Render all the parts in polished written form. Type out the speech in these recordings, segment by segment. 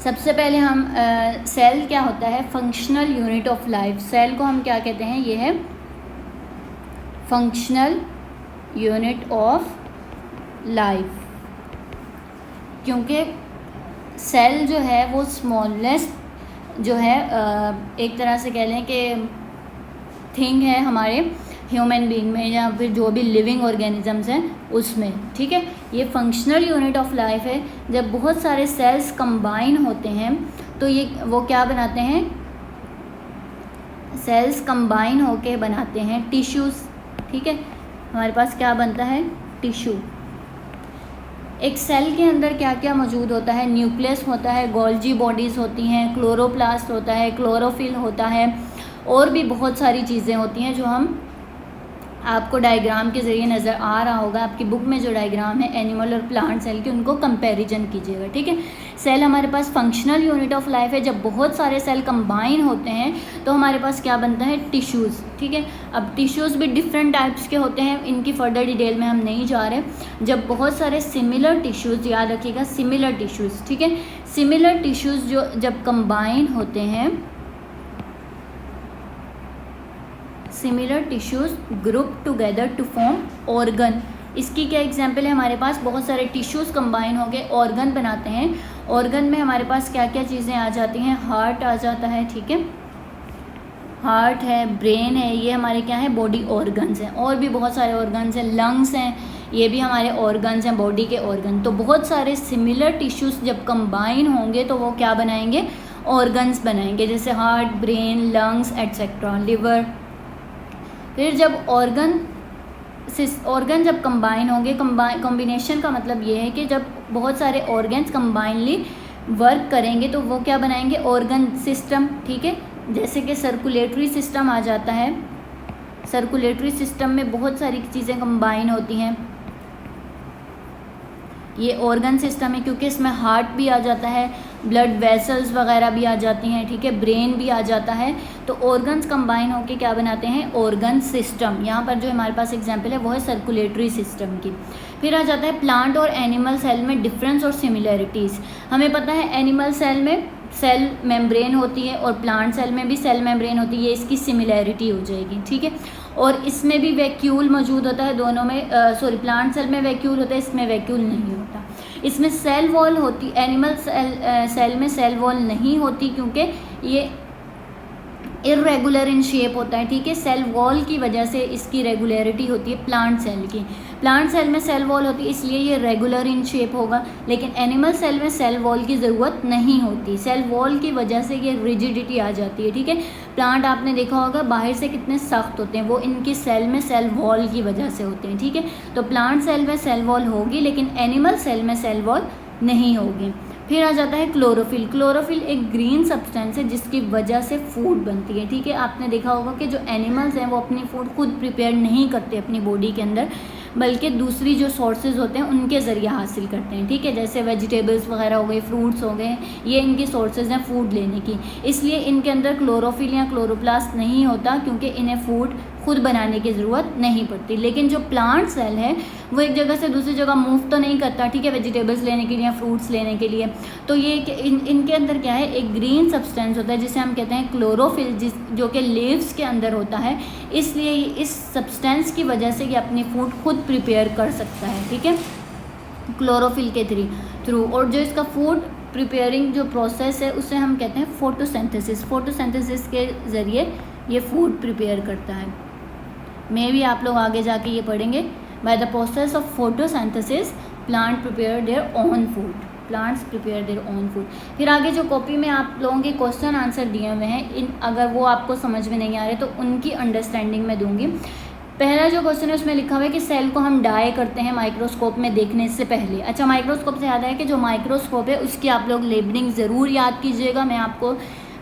सबसे पहले हम सेल क्या होता है, functional unit of life. Cell को हम क्या कहते हैं, ये है फंक्शनल यूनिट ऑफ लाइफ, क्योंकि सेल जो है वो स्मॉलेस्ट जो है एक तरह से कह लें कि थिंग है हमारे ह्यूमन बीइंग में या फिर जो भी लिविंग ऑर्गेनिजम्स हैं उसमें, ठीक है। ये फंक्शनल यूनिट ऑफ लाइफ है। जब बहुत सारे सेल्स कंबाइन होते हैं तो ये वो क्या बनाते हैं, सेल्स कंबाइन होके बनाते हैं टिश्यूज़, ठीक है। हमारे पास क्या बनता है, टिश्यू। एक सेल के अंदर क्या क्या मौजूद होता है, न्यूक्लियस होता है, गोल्जी बॉडीज़ होती हैं, क्लोरोप्लास्ट होता है, क्लोरोफिल होता है, और भी बहुत सारी चीज़ें होती हैं जो हम आपको डायग्राम के ज़रिए नज़र आ रहा होगा। आपकी बुक में जो डायग्राम है एनिमल और प्लांट सेल की, उनको कंपैरिजन कीजिएगा, ठीक है। सेल हमारे पास फंक्शनल यूनिट ऑफ लाइफ है। जब बहुत सारे सेल कंबाइन होते हैं तो हमारे पास क्या बनता है, टिश्यूज़, ठीक है। अब टिश्यूज़ भी डिफरेंट टाइप्स के होते हैं, इनकी फर्दर डिटेल में हम नहीं जा रहे। जब बहुत सारे सिमिलर टिश्यूज़, याद रखिएगा सिमिलर टिश्यूज़, ठीक है, सिमिलर टिश्यूज़ जो जब कंबाइन होते हैं, similar tissues group together to form organ. इसकी क्या एग्जांपल है, हमारे पास बहुत सारे टिश्यूज़ कंबाइन हो गए ऑर्गन बनाते हैं। ऑर्गन में हमारे पास क्या क्या चीज़ें आ जाती हैं, हार्ट आ जाता है, ठीक है, हार्ट है, ब्रेन है, ये हमारे क्या है, बॉडी ऑर्गन्स हैं। और भी बहुत सारे ऑर्गन्स हैं, लंग्स हैं, ये भी हमारे ऑर्गन्स हैं, बॉडी के ऑर्गन। तो बहुत सारे सिमिलर टिश्यूज़ जब कंबाइन होंगे तो वो क्या बनाएंगे, ऑर्गन्स बनाएंगे, जैसे heart, brain, lungs etcetera, liver. फिर जब ऑर्गन जब कंबाइन होंगे, कॉम्बिनेशन का मतलब ये है कि जब बहुत सारे ऑर्गन्स कंबाइनली वर्क करेंगे तो वो क्या बनाएंगे, ऑर्गन सिस्टम, ठीक है। जैसे कि सर्कुलेटरी सिस्टम आ जाता है, सर्कुलेटरी सिस्टम में बहुत सारी चीज़ें कंबाइन होती हैं, ये ऑर्गन सिस्टम है, क्योंकि इसमें हार्ट भी आ जाता है, ब्लड वेसल्स वगैरह भी आ जाती हैं, ठीक है, ब्रेन भी आ जाता है। तो ऑर्गन्स कंबाइन होकर क्या बनाते हैं, ऑर्गन सिस्टम। यहाँ पर जो हमारे पास एग्जांपल है वो है सर्कुलेटरी सिस्टम की। फिर आ जाता है प्लांट और एनिमल सेल में डिफरेंस और सिमिलैरिटीज़। हमें पता है एनिमल सेल में सेल मेम्ब्रेन होती है और प्लांट सेल में भी सेल मेम्ब्रेन होती है, ये इसकी सिमिलैरिटी हो जाएगी, ठीक है। और इसमें भी वैक्यूल मौजूद होता है, दोनों में प्लांट सेल में वैक्यूल होता है, इसमें वैक्यूल नहीं होता। इसमें सेल वॉल होती, एनिमल सेल में सेल वॉल नहीं होती क्योंकि ये इरेगुलर इन शेप होता है, ठीक है। सेल वॉल की वजह से इसकी रेगुलरिटी होती है प्लांट सेल की। प्लांट सेल में सेल वॉल होती है इसलिए ये रेगुलर इन शेप होगा, लेकिन एनिमल सेल में सेल वॉल की ज़रूरत नहीं होती। सेल वॉल की वजह से ये रिजिडिटी आ जाती है, ठीक है। प्लांट आपने देखा होगा बाहर से कितने सख्त होते हैं, वो इनकी सेल में सेल वॉल की वजह से होते हैं, ठीक है। तो प्लांट सेल में सेल वॉल होगी लेकिन एनिमल सेल में सेल वॉल नहीं होगी। फिर आ जाता है क्लोरोफिल। क्लोरोफिल एक ग्रीन सब्सटेंस है जिसकी वजह से फूड बनती है, ठीक है। आपने देखा होगा कि जो एनिमल्स हैं वो अपनी फूड खुद प्रिपेयर नहीं करते अपनी बॉडी के अंदर, बल्कि दूसरी जो सोर्सेज होते हैं उनके ज़रिए हासिल करते हैं, ठीक है। जैसे वेजिटेबल्स वगैरह हो गए, फ्रूट्स हो गए, ये इनकी सोर्सेज हैं फूड लेने की, इसलिए इनके अंदर क्लोरोफिल या क्लोरोप्लास्ट नहीं होता क्योंकि इन्हें फूड खुद बनाने की ज़रूरत नहीं पड़ती। लेकिन जो प्लांट सेल है वो एक जगह से दूसरी जगह मूव तो नहीं करता, ठीक है, वेजिटेबल्स लेने के लिए या फ्रूट्स लेने के लिए। तो ये इनके अंदर क्या है, एक ग्रीन सब्सटेंस होता है जिसे हम कहते हैं क्लोरोफिल, जो कि लीव्स के अंदर होता है। इसलिए इस सब्सटेंस की वजह से ये अपनी फूड खुद प्रिपेयर कर सकता है, ठीक है, क्लोरोफिल के थ्रू। और जो इसका फूड प्रिपेयरिंग जो प्रोसेस है उसे हम कहते हैं फोटोसिंथेसिस। फोटोसिंथेसिस के ज़रिए ये फूड प्रिपेयर करता है। मे भी आप लोग आगे जाके ये पढ़ेंगे, by the process of photosynthesis plant prepare their own food, plants prepare their own food. फिर आगे जो कॉपी में आप लोगों के क्वेश्चन आंसर दिए हुए हैं, अगर वो आपको समझ में नहीं आ रहे तो उनकी अंडरस्टैंडिंग में दूंगी। पहला जो क्वेश्चन है उसमें लिखा हुआ है कि सेल को हम डाई करते हैं माइक्रोस्कोप में देखने से पहले। अच्छा, माइक्रोस्कोप से याद है कि जो माइक्रोस्कोप है उसकी आप लोग लेबलिंग ज़रूर याद कीजिएगा। मैं आपको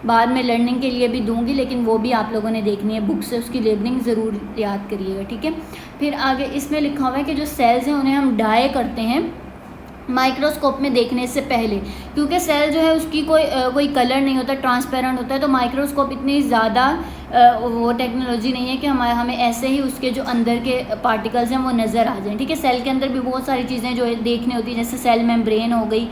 बाद में लर्निंग के लिए भी दूंगी, लेकिन वो भी आप लोगों ने देखनी है बुक से, उसकी लेबलिंग ज़रूर याद करिएगा, ठीक है। फिर आगे इसमें लिखा हुआ है कि जो सेल्स हैं उन्हें हम डाई करते हैं माइक्रोस्कोप में देखने से पहले, क्योंकि सेल जो है उसकी कोई कलर नहीं होता, ट्रांसपेरेंट होता है। तो माइक्रोस्कोप इतनी ज़्यादा वो टेक्नोलॉजी नहीं है कि हमें ऐसे ही उसके जो अंदर के पार्टिकल्स हैं वो नज़र आ जाएं, ठीक है। सेल के अंदर भी बहुत सारी चीज़ें जो देखनी होती है, जैसे सेल मेम्ब्रेन हो गई,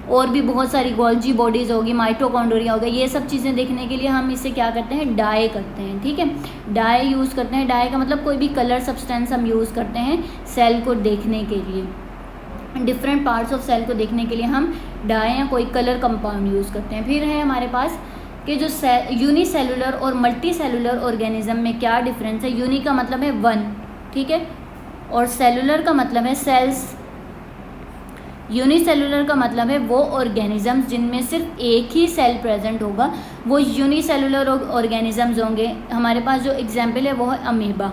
और भी बहुत सारी गोल्जी बॉडीज़ होगी, माइटोकॉन्ड्रिया होगा, ये सब चीज़ें देखने के लिए हम इसे क्या करते हैं, डाई करते हैं। ठीक है, डाई यूज़ करते हैं। डाई का मतलब कोई भी कलर सब्सटेंस हम यूज़ करते हैं सेल को देखने के लिए, डिफरेंट पार्ट्स ऑफ सेल को देखने के लिए हम डाई या कोई कलर कंपाउंड यूज़ करते हैं। फिर है हमारे पास कि जो यूनिसेलुलर और मल्टी सेलुलर ऑर्गेनिज्म में क्या डिफरेंस है। यूनि का मतलब है वन, ठीक है, और सेलुलर का मतलब है सेल्स। यूनिसेलुलर का मतलब है वो ऑर्गेनिजम्स जिनमें सिर्फ एक ही सेल प्रेजेंट होगा, वो यूनिसेलुलर ऑर्गेनिजम्स होंगे। हमारे पास जो एग्जाम्पल है वो है अमीबा।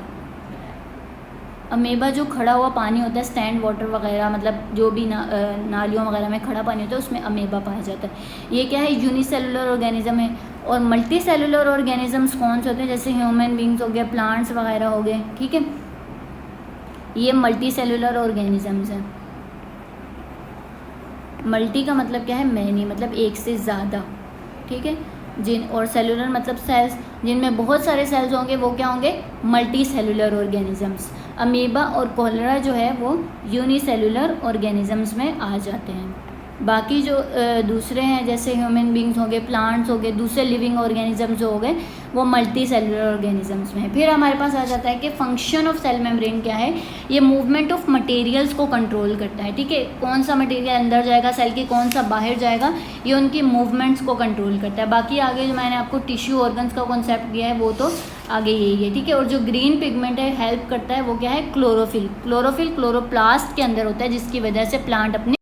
अमीबा जो खड़ा हुआ पानी होता है, स्टैंड वाटर वगैरह, मतलब जो भी नालियों वगैरह में खड़ा पानी होता है उसमें अमीबा पाया जाता है। ये क्या है, यूनिसेलुलर ऑर्गेनिज्म है। और मल्टी सेलुलर ऑर्गेनिजम्स कौन से होते हैं, जैसे ह्यूमन बींग्स हो गए, प्लांट्स वगैरह हो गए। ठीक है, ये मल्टी सेलुलर ऑर्गेनिजम्स हैं। मल्टी का मतलब क्या है, मैनी, मतलब एक से ज़्यादा। ठीक है, और सेलुलर मतलब सेल्स, जिनमें बहुत सारे सेल्स होंगे वो क्या होंगे, मल्टी सेलुलर ऑर्गेनिजम्स। अमीबा और कोलेरा जो है वो यूनिसेलुलर ऑर्गेनिजम्स में आ जाते हैं। बाकी जो दूसरे हैं जैसे ह्यूमन बींग्स हो गए, प्लांट्स हो गए, दूसरे लिविंग ऑर्गेनिजम्स जो हो गए, वो मल्टी सेलुलर ऑर्गेनिजम्स में है। फिर हमारे पास आ जाता है कि फंक्शन ऑफ सेल मेम्ब्रेन क्या है। ये मूवमेंट ऑफ मटेरियल्स को कंट्रोल करता है। ठीक है, कौन सा मटेरियल अंदर जाएगा सेल के, कौन सा बाहर जाएगा, ये उनकी मूवमेंट्स को कंट्रोल करता है। बाकी आगे जो मैंने आपको टिश्यू ऑर्गन्स का कॉन्सेप्ट दिया है वो तो आगे यही है। ठीक है, और जो ग्रीन पिगमेंट है हेल्प करता है वो क्या है, क्लोरोफिल। क्लोरोफिल क्लोरोप्लास्ट के अंदर होता है, जिसकी वजह से प्लांट अपनी